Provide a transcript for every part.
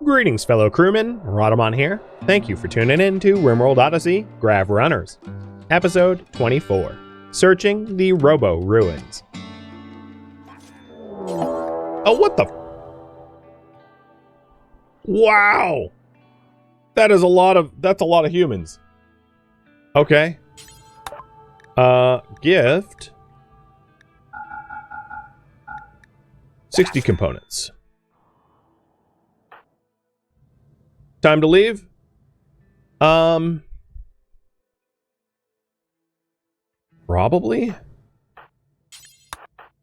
Greetings, fellow crewmen. Rhadamant here. Thank you for tuning in to RimWorld Odyssey Grav Runners, Episode 24, Searching the Robo Ruins. Oh, what the... Wow! That's a lot of humans. Okay. Gift. 60 components. Time to leave? Probably?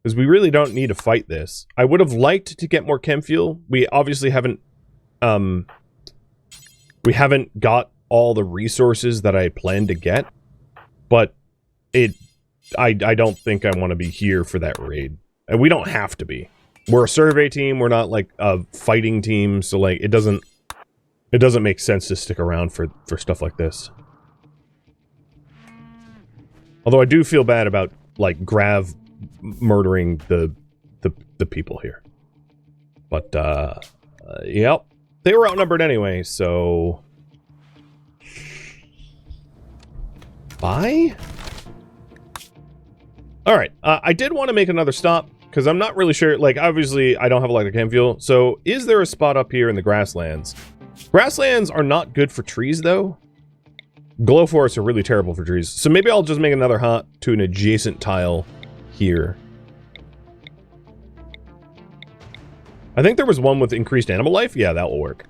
Because we really don't need to fight this. I would have liked to get more chem fuel. We obviously haven't, we haven't got all the resources that I planned to get. But I don't think I want to be here for that raid. And we don't have to be. We're a survey team, we're not like a fighting team, so like it doesn't make sense to stick around for stuff like this. Although I do feel bad about like Grav murdering the people here. But yep. They were outnumbered anyway, so bye? Alright, I did want to make another stop, because I'm not really sure, like, obviously, I don't have a lot of chem fuel, so is there a spot up here in the grasslands? Grasslands are not good for trees, though. Glow forests are really terrible for trees, so maybe I'll just make another hut to an adjacent tile here. I think there was one with increased animal life. Yeah, that will work.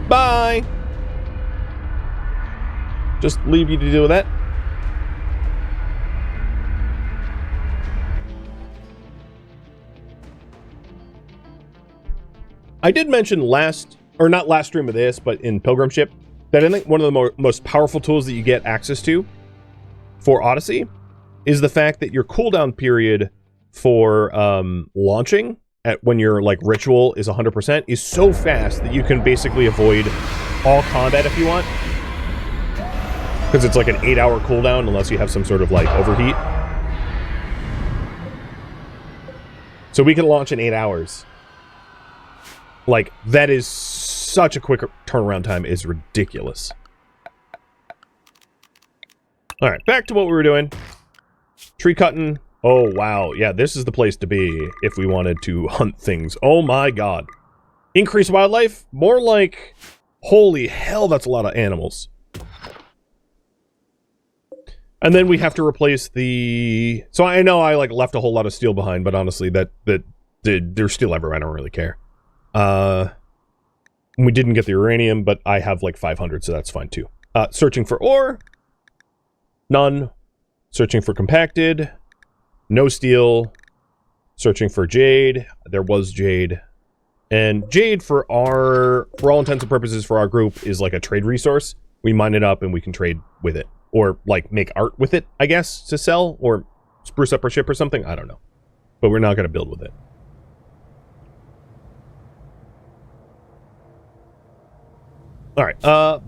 Bye! Just leave you to deal with that. I did mention not last stream of this, but in Pilgrim Ship, that I think one of the most powerful tools that you get access to for Odyssey is the fact that your cooldown period for launching when your like ritual is 100% is so fast that you can basically avoid all combat if you want. Because it's like an 8-hour cooldown unless you have some sort of like overheat. So we can launch in 8 hours. Like, that is such a quick turnaround time, it's ridiculous. Alright, back to what we were doing. Tree cutting. Oh, wow. Yeah, this is the place to be if we wanted to hunt things. Oh my god. Increase wildlife? More like, holy hell, that's a lot of animals. And then we have to replace the... So I know I, like, left a whole lot of steel behind, but honestly, there's steel everywhere, I don't really care. We didn't get the uranium, but I have like 500, so that's fine too. Searching for ore. None. Searching for compacted. No steel. Searching for jade. There was jade. And jade for all intents and purposes for our group is like a trade resource. We mine it up and we can trade with it. Or like make art with it, I guess, to sell. Or spruce up our ship or something. I don't know. But we're not going to build with it. Alright,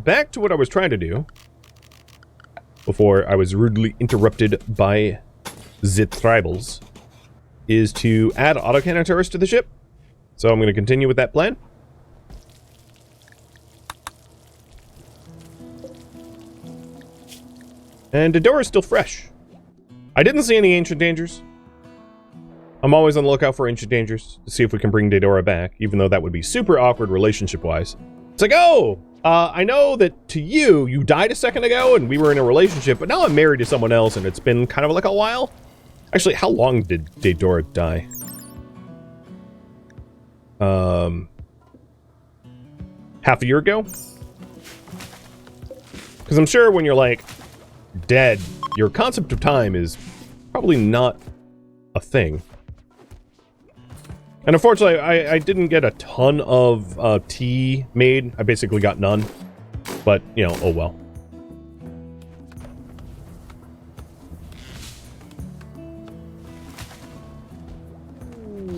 back to what I was trying to do before I was rudely interrupted by the tribals, is to add autocannon turrets to the ship. So I'm going to continue with that plan. And Dodora is still fresh. I didn't see any ancient dangers. I'm always on the lookout for ancient dangers to see if we can bring Dodora back, even though that would be super awkward relationship-wise. It's like, oh, I know that to you died a second ago and we were in a relationship, but now I'm married to someone else and it's been kind of like a while. Actually, how long did Dodora die? Half a year ago? Because I'm sure when you're like dead, your concept of time is probably not a thing. And unfortunately, I didn't get a ton of tea made. I basically got none. But, you know, oh well.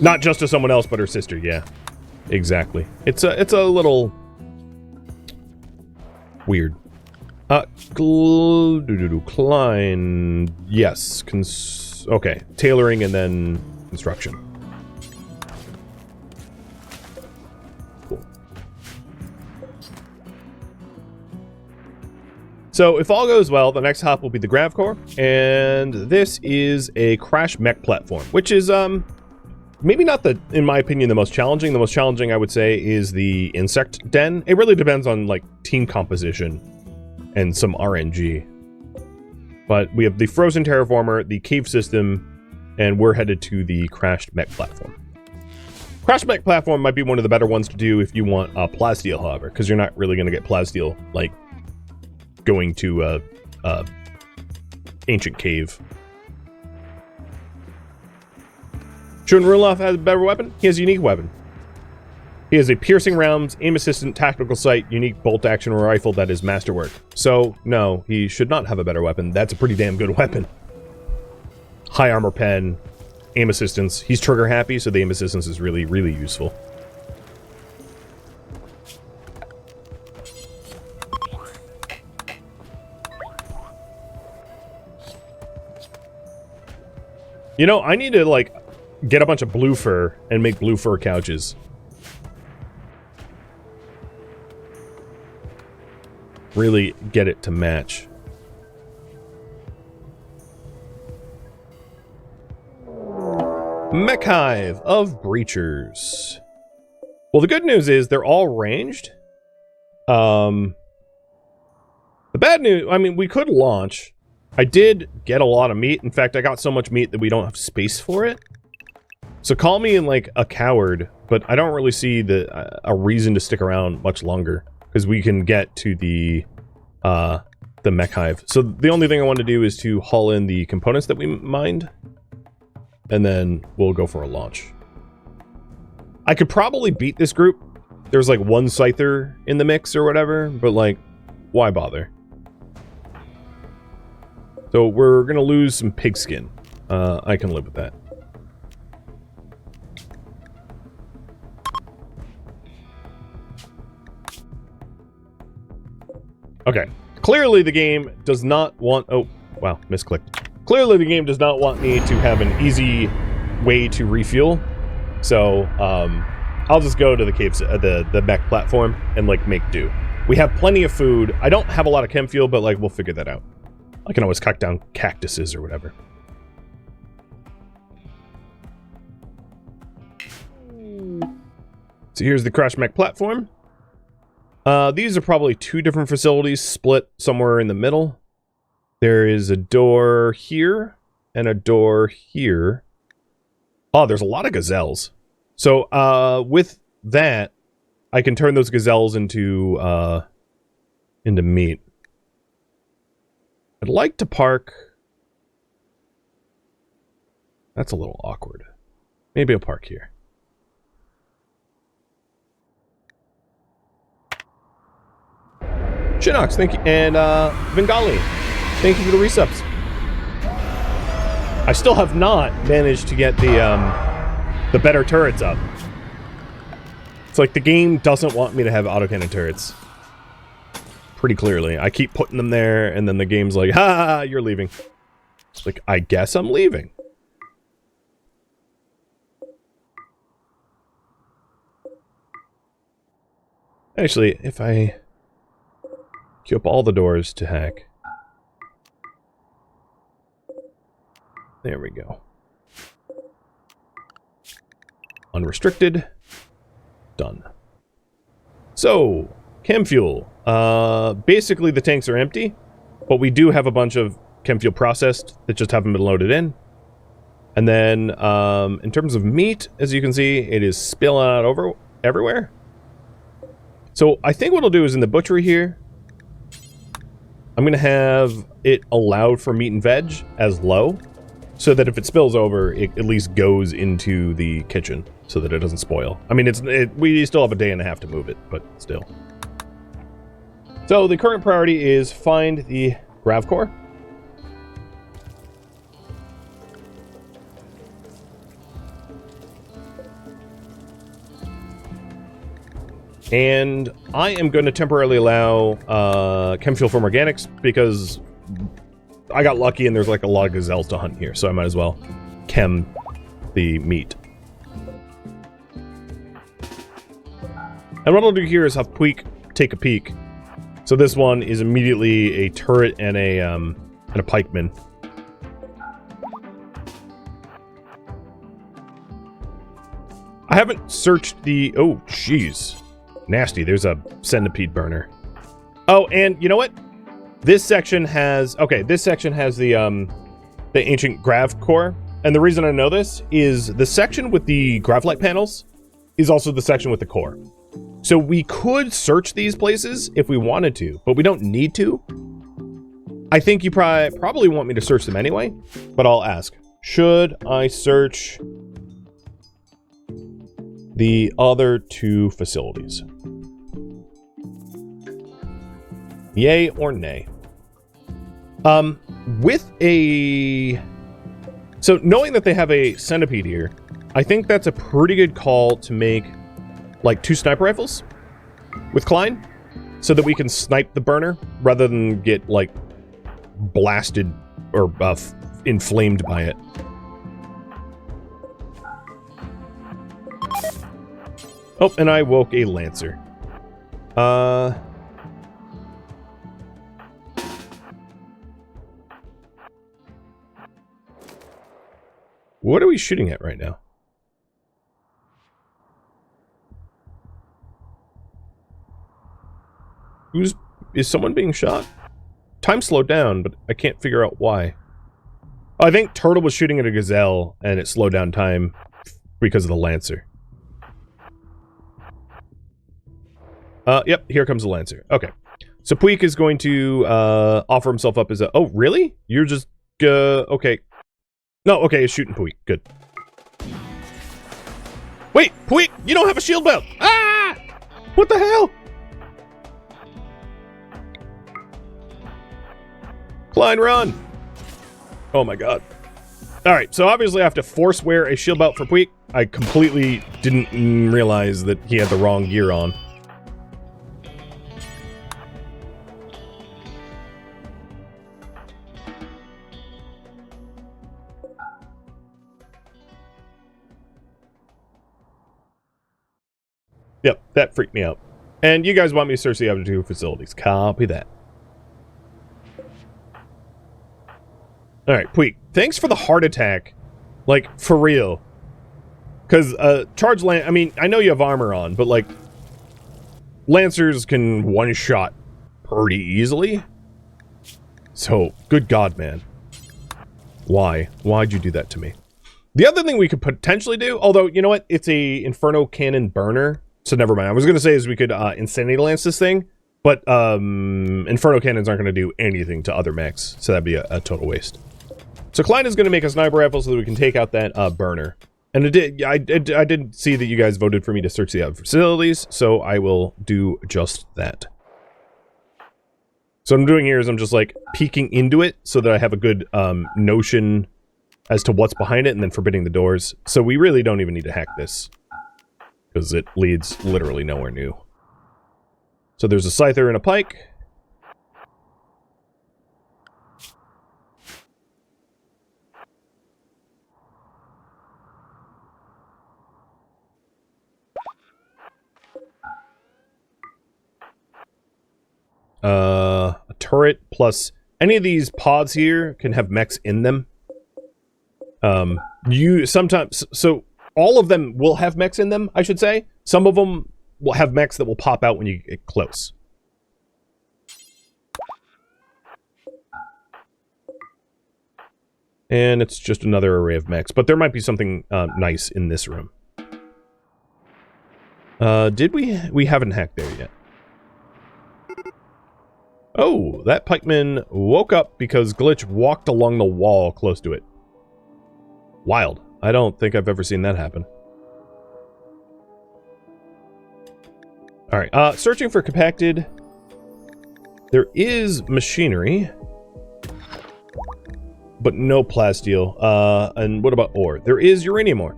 Not just to someone else, but her sister, yeah. Exactly. It's a little... weird. Klein... Yes. Okay. Tailoring and then construction. So if all goes well, the next hop will be the Grav Core, and this is a crash mech platform, which is maybe not in my opinion, the most challenging. The most challenging, I would say, is the insect den. It really depends on like team composition and some RNG. But we have the frozen terraformer, the cave system, and we're headed to the crashed mech platform. Crashed mech platform might be one of the better ones to do if you want plasteel, however, because you're not really going to get plasteel like going to a ancient cave. Shouldn't Ruloff has a better weapon? He has a unique weapon. He has a piercing rounds, aim assistant, tactical sight, unique bolt action rifle that is masterwork. So, no, he should not have a better weapon. That's a pretty damn good weapon. High armor pen, aim assistance. He's trigger happy, so the aim assistance is really, really useful. You know, I need to, like, get a bunch of blue fur and make blue fur couches. Really get it to match. Mech Hive of Breachers. Well, the good news is they're all ranged. The bad news, I mean, we could launch. I did get a lot of meat. In fact, I got so much meat that we don't have space for it. So call me like a coward, but I don't really see a reason to stick around much longer because we can get to the Mech Hive. So the only thing I want to do is to haul in the components that we mined, and then we'll go for a launch. I could probably beat this group. There's like one scyther in the mix or whatever, but like, why bother? So we're gonna lose some pigskin. I can live with that. Okay. Clearly the game does not want... Oh, wow, misclicked. Clearly the game does not want me to have an easy way to refuel. So, I'll just go to the cave, the mech platform and, like, make do. We have plenty of food. I don't have a lot of chem fuel, but, like, we'll figure that out. I can always cut down cactuses or whatever. So here's the crash mech platform. These are probably two different facilities split somewhere in the middle. There is a door here and a door here. Oh, there's a lot of gazelles. So, with that, I can turn those gazelles into meat. I'd like to park... That's a little awkward. Maybe I'll park here. Shinox, thank you. And, Bengali, thank you for the resubs. I still have not managed to get the better turrets up. It's like the game doesn't want me to have autocannon turrets. Pretty clearly. I keep putting them there, and then the game's like, ha, you're leaving. It's like, I guess I'm leaving. Actually, if I queue up all the doors to hack. There we go. Unrestricted. Done. So, chem fuel. Basically the tanks are empty, but we do have a bunch of chem fuel processed that just haven't been loaded in. And then, in terms of meat, as you can see, it is spilling out over everywhere. So I think what I'll do is in the butchery here, I'm going to have it allowed for meat and veg as low, so that if it spills over, it at least goes into the kitchen, so that it doesn't spoil. I mean, we still have a day and a half to move it, but still. So the current priority is find the Grav Core. And I am going to temporarily allow chem fuel from organics because I got lucky and there's like a lot of gazelles to hunt here, so I might as well chem the meat. And what I'll do here is have Puig take a peek. So this one is immediately a turret and a pikeman. I haven't searched the... Oh, jeez. Nasty. There's a centipede burner. Oh, and you know what? This section has... Okay, this section has the ancient Grav core. And the reason I know this is the section with the Grav light panels is also the section with the core. So we could search these places if we wanted to, but we don't need to. I think you probably want me to search them anyway, but I'll ask. Should I search the other two facilities? Yay or nay? With a... So knowing that they have a centipede here, I think that's a pretty good call to make like 2 sniper rifles with Klein so that we can snipe the burner rather than get like blasted or inflamed by it. Oh, and I woke a Lancer. What are we shooting at right now? Is someone being shot? Time slowed down, but I can't figure out why. Oh, I think Turtle was shooting at a gazelle, and it slowed down time because of the Lancer. Yep, here comes the Lancer. Okay. So Puig is going to offer himself up as a... Oh, really? You're just... okay. No, okay, it's shooting Puig. Good. Wait, Puig, you don't have a shield belt! Ah! What the hell? Klein, run! Oh my god. Alright, so obviously I have to force wear a shield belt for Puig. I completely didn't realize that he had the wrong gear on. Yep, that freaked me out. And you guys want me to search the other 2 facilities. Copy that. Alright, Puig, thanks for the heart attack. Like, for real. Because, charge I mean, I know you have armor on, but, like, Lancers can one-shot pretty easily. So, good God, man. Why? Why'd you do that to me? The other thing we could potentially do, although, you know what? It's a Inferno Cannon burner. So never mind. I was going to say is we could Insanity Lance this thing, but Inferno Cannons aren't going to do anything to other mechs, so that'd be a total waste. So Klein is going to make a sniper rifle so that we can take out that burner. And I did see that you guys voted for me to search the other facilities, so I will do just that. So what I'm doing here is I'm just like peeking into it so that I have a good notion as to what's behind it and then forbidding the doors. So we really don't even need to hack this, because it leads literally nowhere new. So there's a Scyther and a Pike. A turret plus any of these pods here can have mechs in them. You sometimes... So all of them will have mechs in them, I should say. Some of them will have mechs that will pop out when you get close. And it's just another array of mechs. But there might be something nice in this room. Did we? We haven't hacked there yet. Oh, that pikeman woke up because Glitch walked along the wall close to it. Wild. I don't think I've ever seen that happen. Alright, searching for compacted. There is machinery, but no plasteel. And what about ore? There is uranium ore.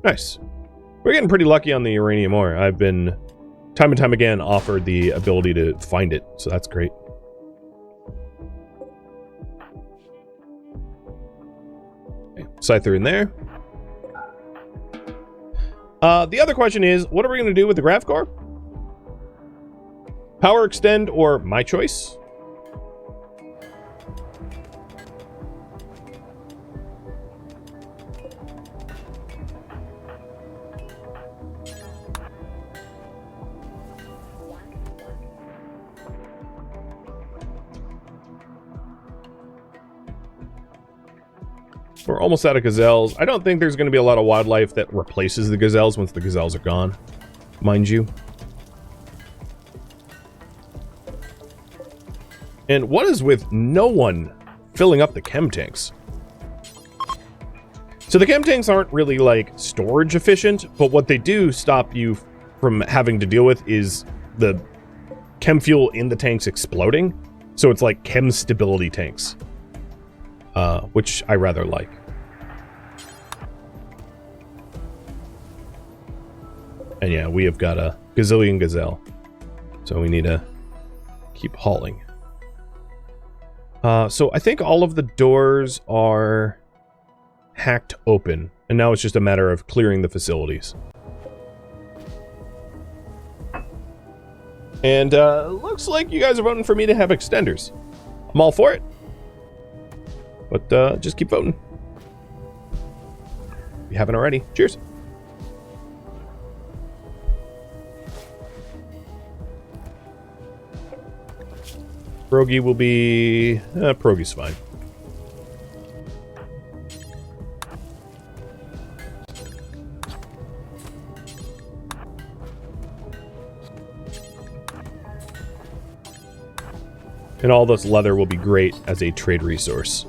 Nice. We're getting pretty lucky on the uranium ore. I've been, time and time again, offered the ability to find it, so that's great. Okay, Scyther in there. The other question is, what are we going to do with the Grav core? Power extend or my choice? We're almost out of gazelles. I don't think there's going to be a lot of wildlife that replaces the gazelles once the gazelles are gone, mind you. And what is with no one filling up the chem tanks? So the chem tanks aren't really like storage efficient, but what they do stop you from having to deal with is the chem fuel in the tanks exploding. So it's like chem stability tanks, which I rather like. And yeah, we have got a gazillion gazelle, so we need to keep hauling. So I think all of the doors are hacked open, and now it's just a matter of clearing the facilities. And looks like you guys are voting for me to have extenders. I'm all for it. But just keep voting. If you haven't already. Cheers. Progi will be... Progi's fine. And all this leather will be great as a trade resource.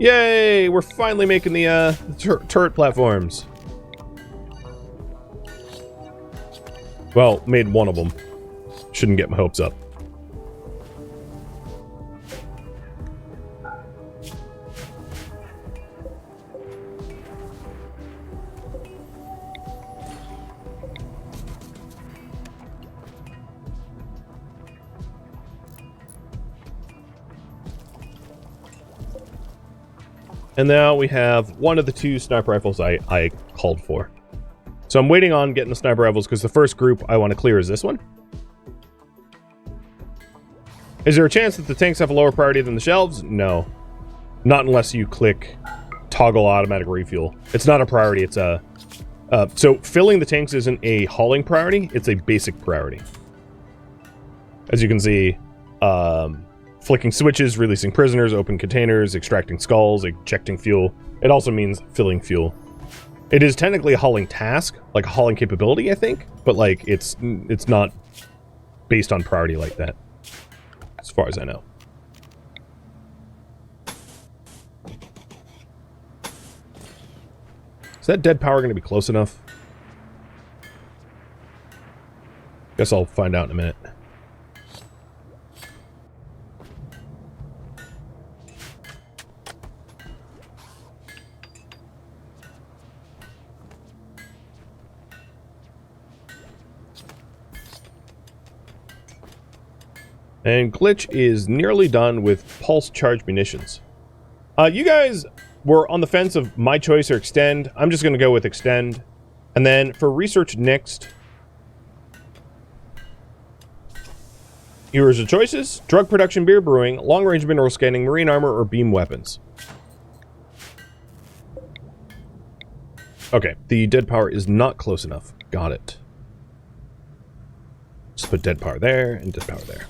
Yay! We're finally making the turret platforms. Well, made one of them. Shouldn't get my hopes up. And now we have one of the two sniper rifles I called for. So I'm waiting on getting the sniper rifles because the first group I want to clear is this one. Is there a chance that the tanks have a lower priority than the shelves? No. Not unless you click toggle automatic refuel. It's not a priority, it's a... so filling the tanks isn't a hauling priority, it's a basic priority. As you can see, flicking switches, releasing prisoners, open containers, extracting skulls, ejecting fuel. It also means filling fuel. It is technically a hauling task, like a hauling capability, I think, but like it's not based on priority like that, as far as I know. Is that dead power going to be close enough? Guess I'll find out in a minute. And Glitch is nearly done with pulse charge munitions. You guys were on the fence of my choice or extend. I'm just going to go with extend. And then for research next, here's the choices: drug production, beer brewing, long-range mineral scanning, marine armor, or beam weapons. Okay, the dead power is not close enough. Got it. Just put dead power there and dead power there.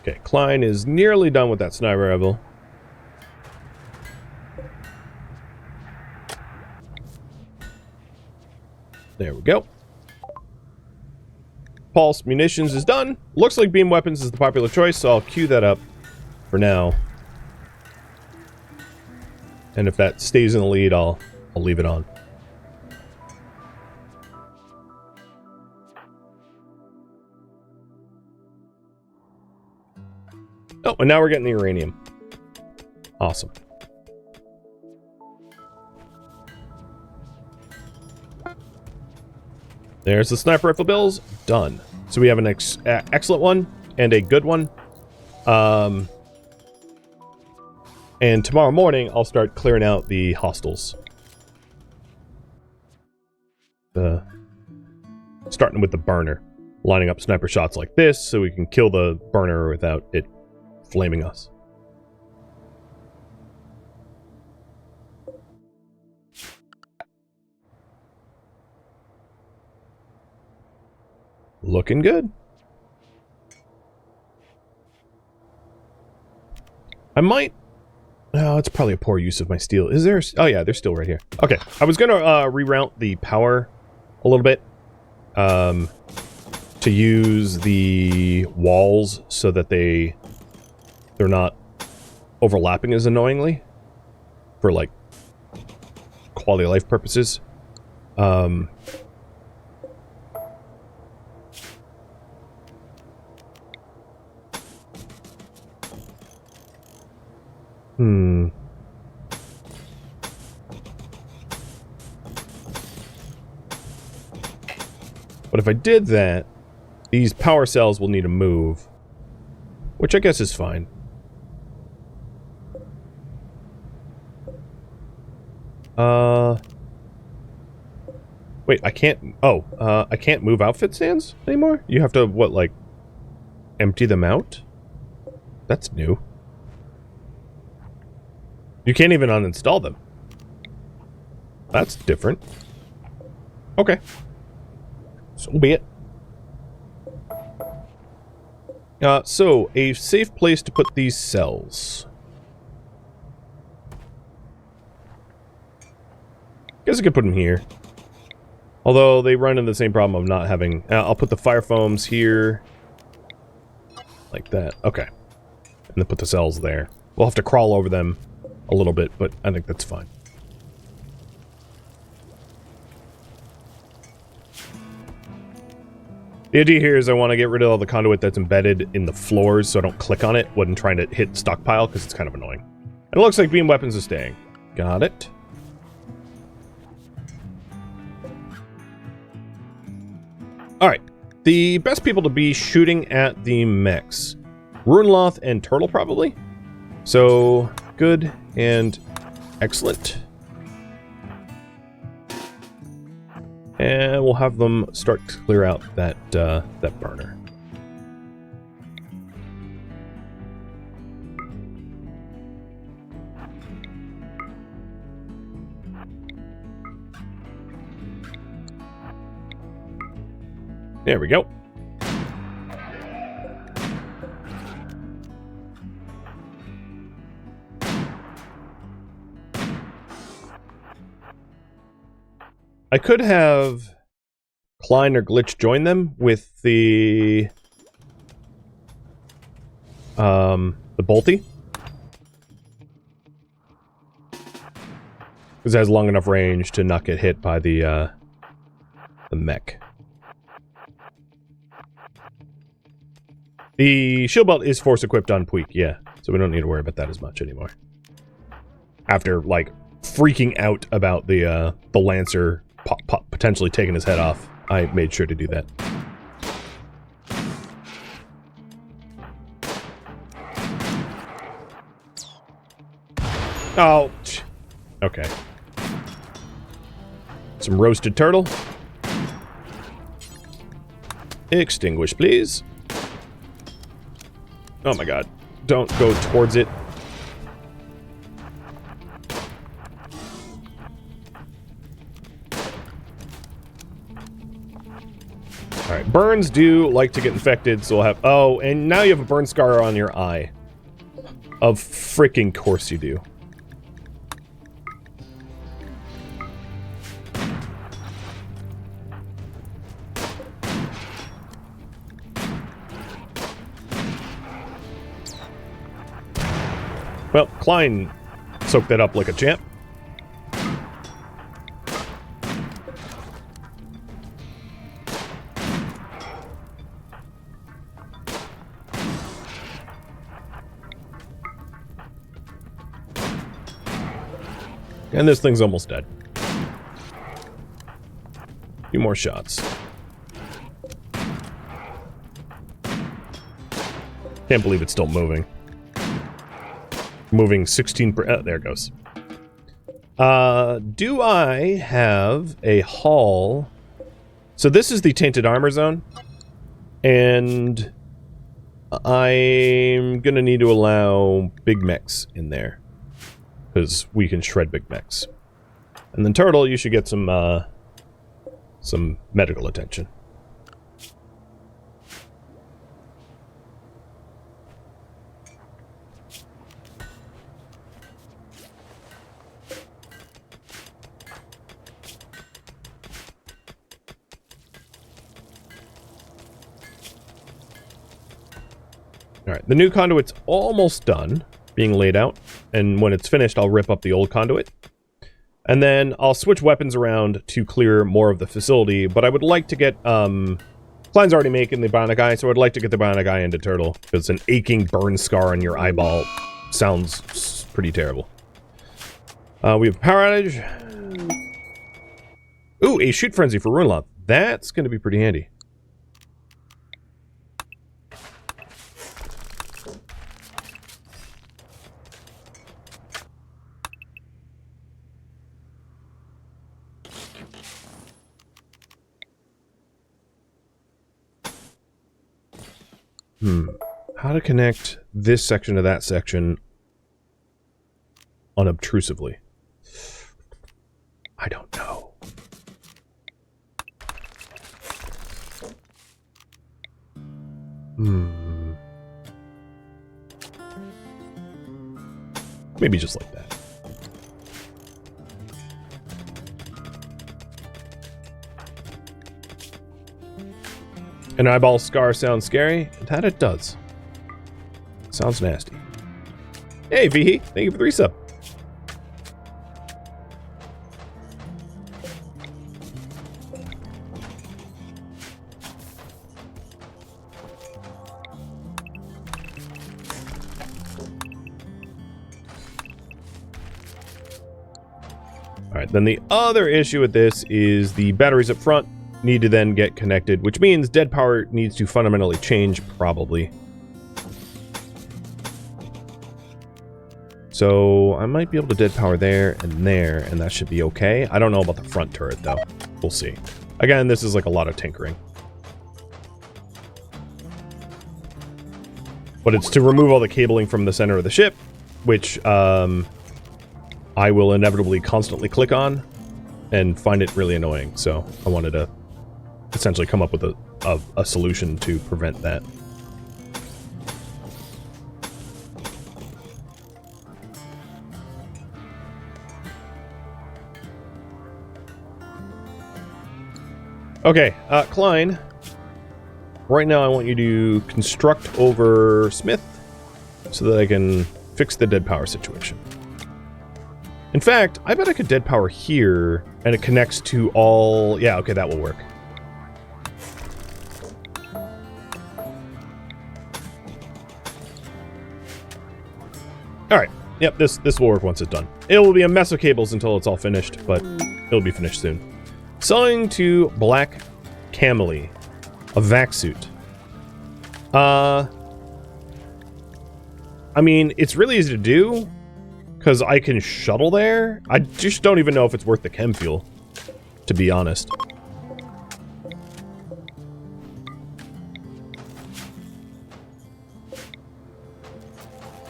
Okay, Klein is nearly done with that sniper rifle. There we go. Pulse munitions is done. Looks like beam weapons is the popular choice, so I'll queue that up for now. And if that stays in the lead, I'll leave it on. Oh, and now we're getting the uranium. Awesome. There's the sniper rifle bills. Done. So we have an excellent one and a good one. And tomorrow morning, I'll start clearing out the hostels. Starting with the burner. Lining up sniper shots like this so we can kill the burner without it flaming us. Looking good. I might... Oh, it's probably a poor use of my steel. Is there... Oh, yeah, they're still right here. Okay, I was going to reroute the power a little bit. To use the walls so that they're not overlapping as annoyingly. For, like, quality of life purposes. But if I did that, these power cells will need to move. Which I guess is fine. Wait, I can't... Oh, I can't move outfit stands anymore? You have to, what, like, empty them out? That's new. You can't even uninstall them. That's different. Okay. So be it. So, a safe place to put these cells. Guess I could put them here. Although, they run into the same problem of not having... I'll put the fire foams here. Like that. Okay. And then put the cells there. We'll have to crawl over them a little bit, but I think that's fine. The idea here is I want to get rid of all the conduit that's embedded in the floors so I don't click on it when trying to hit stockpile, because it's kind of annoying. And it looks like beam weapons is staying. Got it. Alright. The best people to be shooting at the mechs. Runloth and Turtle, probably. So, good and excellent. And we'll have them start to clear out that that burner. There we go. I could have Klein or Glitch join them with the bolty. Because it has long enough range to not get hit by the mech. The shield belt is force equipped on Puig, yeah. So we don't need to worry about that as much anymore. After, like, freaking out about the Lancer potentially taking his head off, I made sure to do that. Oh, okay. Some roasted turtle. Extinguish, please. Oh my god. Don't go towards it. Alright, burns do like to get infected, so we'll have... Oh, and now you have a burn scar on your eye. Of freaking course you do. Well, Klein soaked that up like a champ. And this thing's almost dead. A few more shots. Can't believe it's still moving. Moving 16 there it goes. Do I have a haul? So this is the Tainted Armor Zone. And I'm gonna need to allow big mechs in there. Because we can shred big mechs. And then Turtle, you should get some medical attention. Alright, the new conduit's almost done being laid out, and when it's finished, I'll rip up the old conduit. And then I'll switch weapons around to clear more of the facility, but I would like to get, Klein's already making the bionic eye, so I'd like to get the bionic eye into Turtle, because an aching burn scar on your eyeball sounds pretty terrible. We have power outage. Ooh, a shoot frenzy for Runelot. That's going to be pretty handy. How to connect this section to that section unobtrusively? I don't know. Maybe just like that. An eyeball scar sounds scary? That it does. Sounds nasty. Hey, Vihi, thank you for the resub. Alright, then the other issue with this is the batteries up front need to then get connected, which means dead power needs to fundamentally change, probably. So I might be able to dead power there, and that should be okay. I don't know about the front turret, though. We'll see. Again, this is like a lot of tinkering. But it's to remove all the cabling from the center of the ship, which I will inevitably constantly click on and find it really annoying. So I wanted to essentially come up with a solution to prevent that. Okay, Klein, right now I want you to construct over Smith so that I can fix the dead power situation. In fact, I bet I could dead power here and it connects to all... Yeah, okay, that will work. Alright, yep, this will work once it's done. It will be a mess of cables until it's all finished, but it'll be finished soon. Selling to Black Camely, a vac suit. I mean, it's really easy to do, because I can shuttle there. I just don't even know if it's worth the chem fuel, to be honest.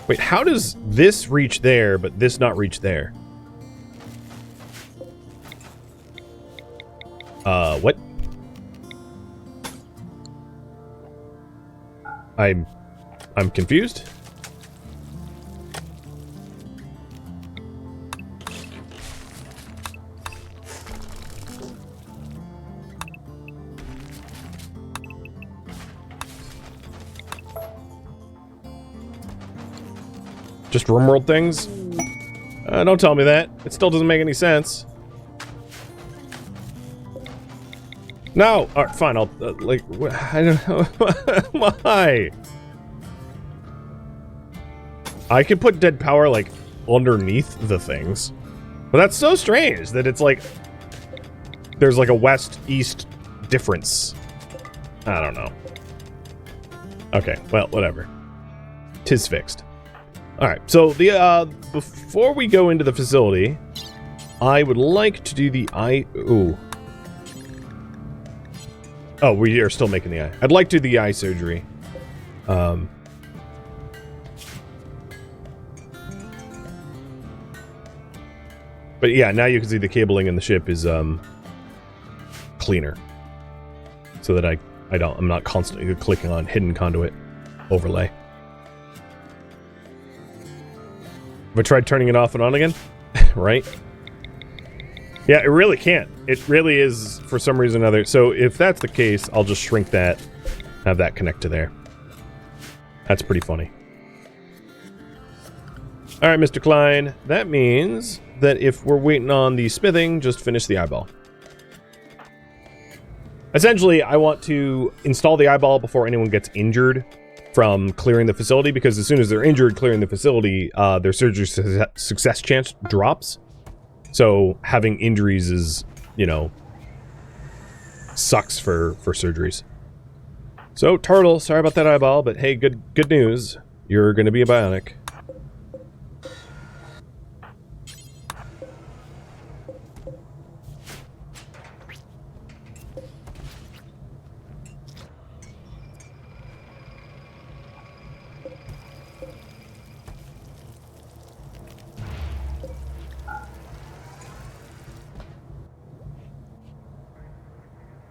Wait, how does this reach there, but this not reach there? What? I'm confused. Just RimWorld things? Don't tell me that. It still doesn't make any sense. No! Alright, fine, I'll, like, I don't know. Why? I could put dead power, like, underneath the things. But that's so strange that it's like... There's like a west-east difference. I don't know. Okay, well, whatever. 'tis fixed. All right, so the before we go into the facility, I would like to do the eye. Ooh. Oh, we are still making the eye. I'd like to do the eye surgery. But yeah, now you can see the cabling in the ship is cleaner, so that I'm not constantly clicking on hidden conduit overlay. Have I tried turning it off and on again? Right? Yeah, it really can't. It really is, for some reason or other. So if that's the case, I'll just shrink that, have that connect to there. That's pretty funny. All right, Mr. Klein. That means that if we're waiting on the smithing, just finish the eyeball. Essentially, I want to install the eyeball before anyone gets injured from clearing the facility, because as soon as they're injured clearing the facility, their surgery success chance drops. So having injuries is, you know, sucks for surgeries. So, Turtle, sorry about that eyeball, but hey, good news. You're going to be a bionic.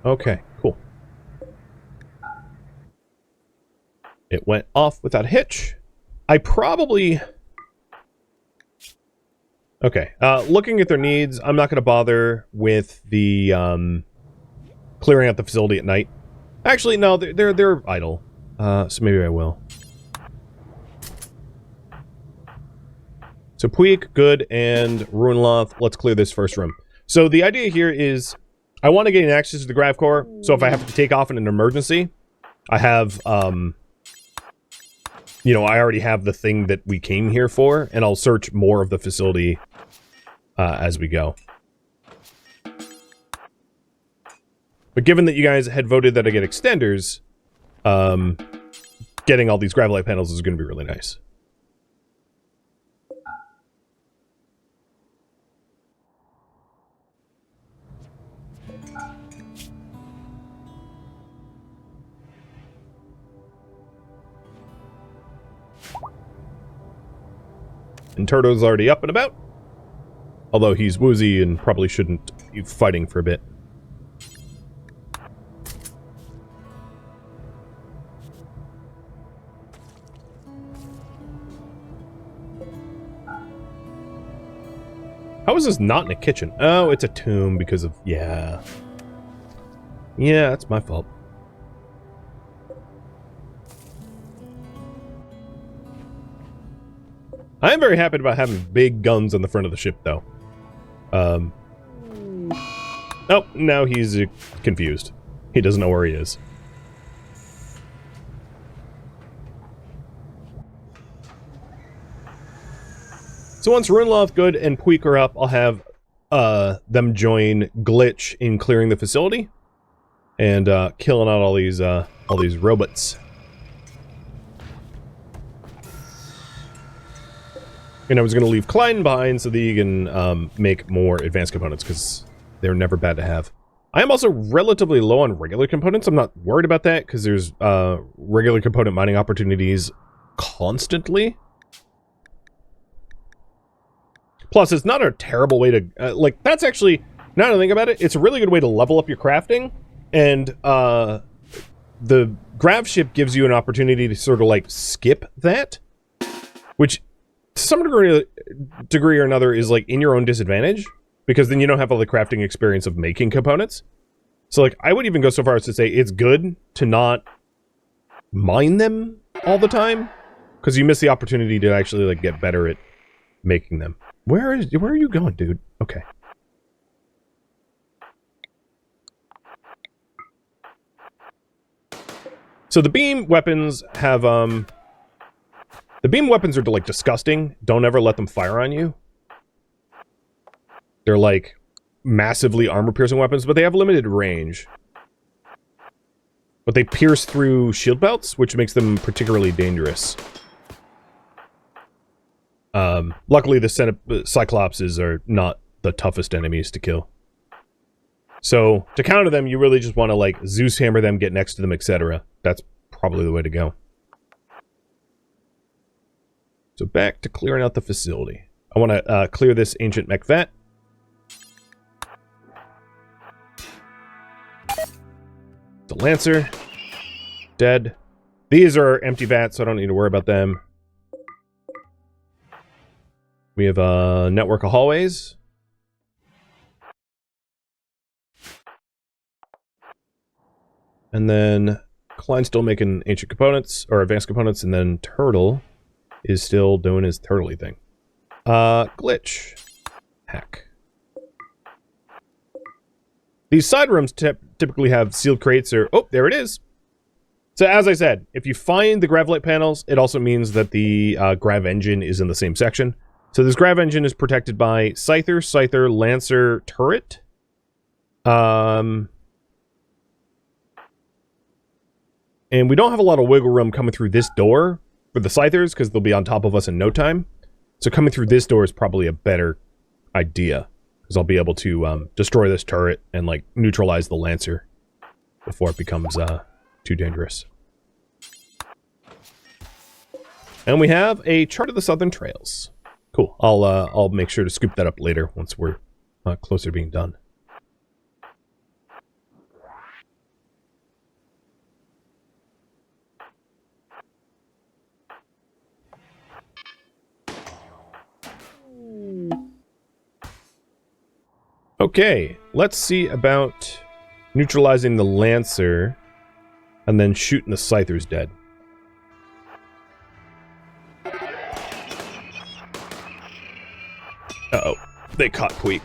Okay, cool. It went off without a hitch. I probably... Okay, looking at their needs, I'm not going to bother with the clearing out the facility at night. Actually, no, they're idle, so maybe I will. So Puig, good, and Ruinloth, let's clear this first room. So the idea here is I want to gain access to the Grav Core, so if I have to take off in an emergency, I have, you know, I already have the thing that we came here for, and I'll search more of the facility as we go. But given that you guys had voted that I get extenders, getting all these Gravelite panels is going to be really nice. And Turtle's already up and about. Although he's woozy and probably shouldn't be fighting for a bit. How is this not in a kitchen? Oh, it's a tomb because of... Yeah. Yeah, that's my fault. I'm very happy about having big guns on the front of the ship, though. Oh, now he's confused. He doesn't know where he is. So once Ruinloth, Good, and Puig are up, I'll have them join Glitch in clearing the facility and killing out all these robots. And I was going to leave Klein behind so that you can make more advanced components, because they're never bad to have. I am also relatively low on regular components. I'm not worried about that, because there's regular component mining opportunities constantly. Plus, it's not a terrible way to... like, that's actually... Now that I think about it, it's a really good way to level up your crafting. And the Grav Ship gives you an opportunity to sort of, like, skip that. Which... to some degree or another is like in your own disadvantage, because then you don't have all the crafting experience of making components. So like I would even go so far as to say it's good to not mine them all the time, because you miss the opportunity to actually like get better at making them. Where are you going, dude? Okay. So the beam weapons have the beam weapons are, like, disgusting. Don't ever let them fire on you. They're, like, massively armor-piercing weapons, but they have limited range. But they pierce through shield belts, which makes them particularly dangerous. Luckily, the Cyclopses are not the toughest enemies to kill. So, to counter them, you really just want to, like, Zeus hammer them, get next to them, etc. That's probably the way to go. So, back to clearing out the facility. I want to clear this ancient mech vat. The Lancer. Dead. These are empty vats, so I don't need to worry about them. We have a network of hallways. And then Klein's still making ancient components, or advanced components, and then Turtle is still doing his turtley thing. Glitch. Hack. These side rooms typically have sealed crates or... Oh, there it is! So as I said, if you find the Gravlight panels, it also means that the Grav engine is in the same section. So this Grav engine is protected by Scyther, Lancer, Turret. And we don't have a lot of wiggle room coming through this door for the Scythers, because they'll be on top of us in no time. So coming through this door is probably a better idea, because I'll be able to destroy this turret and, like, neutralize the Lancer before it becomes too dangerous. And we have a chart of the Southern Trails. Cool. I'll make sure to scoop that up later once we're closer to being done. Okay, let's see about neutralizing the Lancer and then shooting the Scythers dead. Uh-oh, they caught Puig.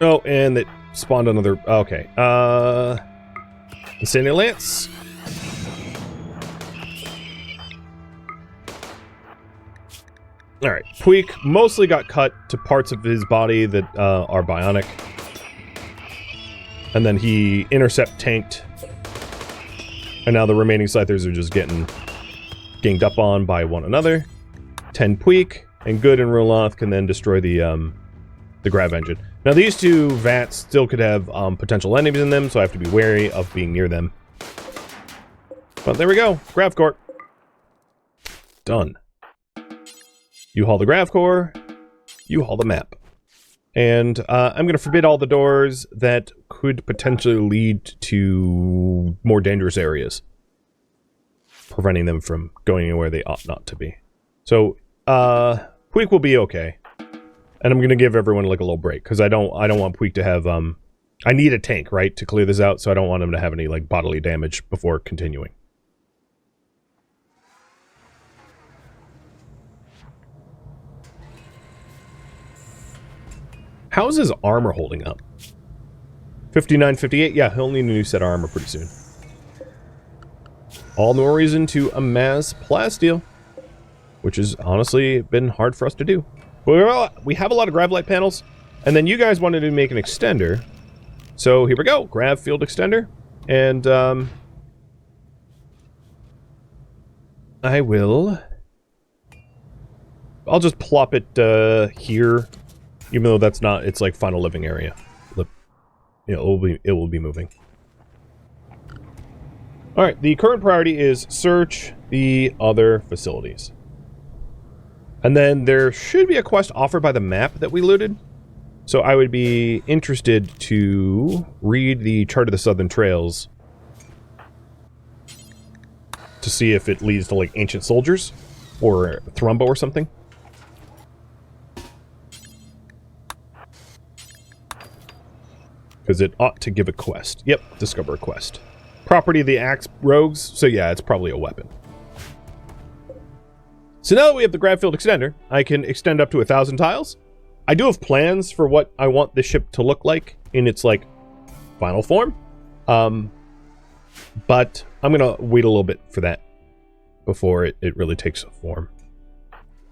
Oh, and it spawned another... Okay, Insanity Lance. Alright, Puig mostly got cut to parts of his body that are bionic. And then he intercept tanked. And now the remaining Scythers are just getting ganged up on by one another. 10 Puig, and Good and Ruloth can then destroy the Grav engine. Now these two vats still could have potential enemies in them, so I have to be wary of being near them. But there we go, Grav Corp. Done. You haul the Grav Core, you haul the map. And I'm going to forbid all the doors that could potentially lead to more dangerous areas, preventing them from going anywhere they ought not to be. So, Puig will be okay. And I'm going to give everyone like a little break, because I don't want Puig to have... I need a tank, right, to clear this out, so I don't want him to have any like bodily damage before continuing. How's his armor holding up? 59, 58? Yeah, he'll need a new set of armor pretty soon. All the more reason to amass plasteel, which has honestly been hard for us to do. But we have a lot of Gravlight panels, and then you guys wanted to make an extender. So here we go, Grav Field Extender. And I'll just plop it here. Even though that's not, it's like final living area. You know, it will be moving. Alright, the current priority is search the other facilities. And then there should be a quest offered by the map that we looted. So I would be interested to read the chart of the Southern Trails to see if it leads to like ancient soldiers or Thrumbo or something. Because it ought to give a quest. Yep, discover a quest. Property of the Axe Rogues, so yeah, it's probably a weapon. So now that we have the Grav Field Extender, I can extend up to 1,000 tiles. I do have plans for what I want this ship to look like in its, like, final form. But I'm going to wait a little bit for that before it really takes form.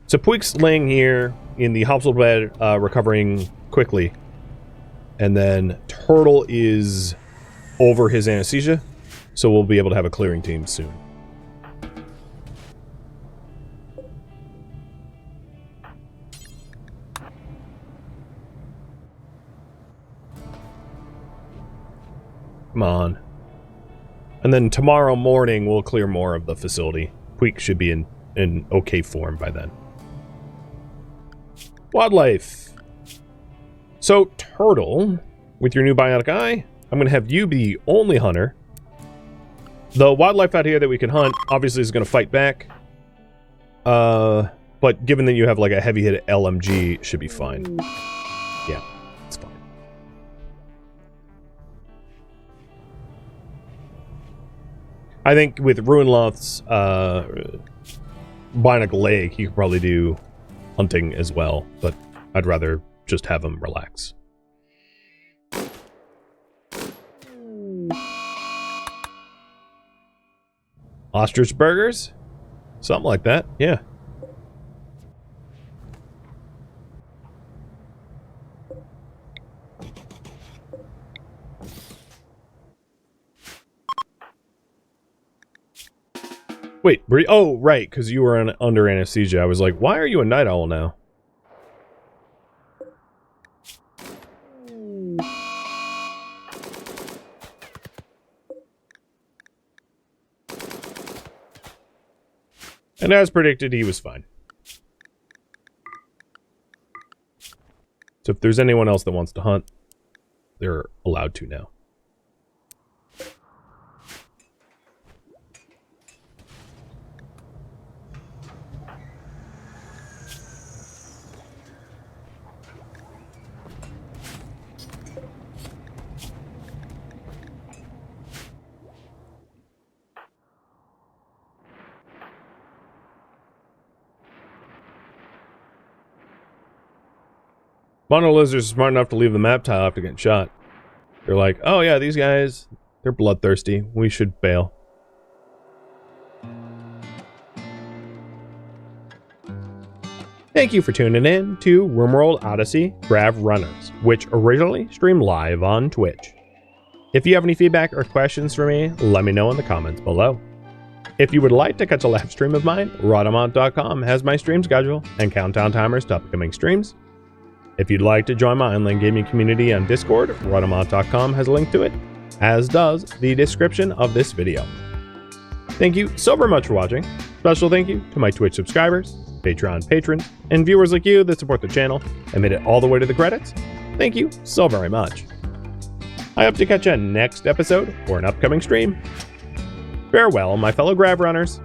So Puig's laying here in the hospital bed, recovering quickly. And then Turtle is over his anesthesia, so we'll be able to have a clearing team soon. Come on. And then tomorrow morning, we'll clear more of the facility. Queek should be in okay form by then. Wildlife. So, Turtle, with your new bionic eye, I'm going to have you be the only hunter. The wildlife out here that we can hunt, obviously, is going to fight back. But given that you have like a heavy hit LMG, it should be fine. Yeah, it's fine. I think with Ruinloth's bionic leg, he could probably do hunting as well, but I'd rather just have him relax. Ostrich burgers? Something like that, yeah. Wait, oh, right, because you were under anesthesia. I was like, why are you a night owl now? And as predicted, he was fine. So if there's anyone else that wants to hunt, they're allowed to now. Mono lizards are smart enough to leave the map tile after getting shot. They're like, oh yeah, these guys, they're bloodthirsty. We should bail. Thank you for tuning in to RimWorld Odyssey Grav Runners, which originally streamed live on Twitch. If you have any feedback or questions for me, let me know in the comments below. If you would like to catch a live stream of mine, Rhadamant.com has my stream schedule and countdown timers to upcoming streams. If you'd like to join my online gaming community on Discord, Rhadamant.com has a link to it, as does the description of this video. Thank you so very much for watching. Special thank you to my Twitch subscribers, Patreon patrons, and viewers like you that support the channel and made it all the way to the credits. Thank you so very much. I hope to catch you next episode or an upcoming stream. Farewell, my fellow Grav Runners.